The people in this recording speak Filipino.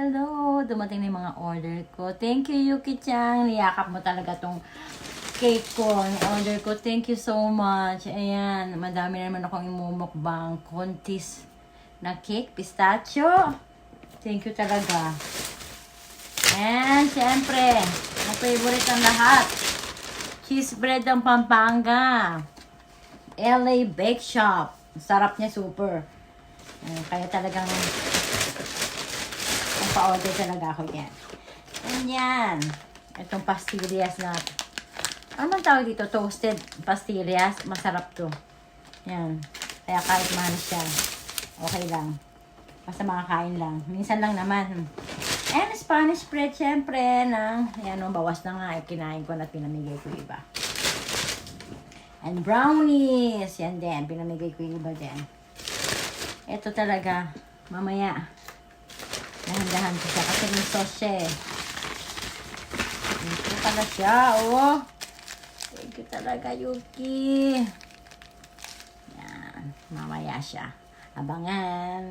hello! Dumating na yung mga order ko. Thank you, Yuki-chan. Niyakap mo talaga tong cake ko. Yung order ko. Thank you so much. Ayan, madami naman akong imumukbang. Contis na cake, pistachio. Thank you talaga. And, syempre, ang favorite ng lahat. Cheese bread ng Pampanga. LA Bake Shop. Sarap niya, super. Kaya talagang pa-order talaga ako yan. And yan. Itong pastillas na. Ano man tawag dito? Toasted pastillas. Masarap to. Yan. Kaya kahit mahal siya. Okay lang. Basta makakain lang. Minsan lang naman. And Spanish bread, syempre, ng, yan o, bawas na nga. Kinain ko na at pinamigay ko iba. And brownies. Yan din. Pinamigay ko iba din. Ito talaga. Mamaya. Dahan-dahan ko siya kasi may sauce siya eh. Ito pala siya, oh. Thank you talaga, Yuki. Yan. Mamaya siya. Abangan.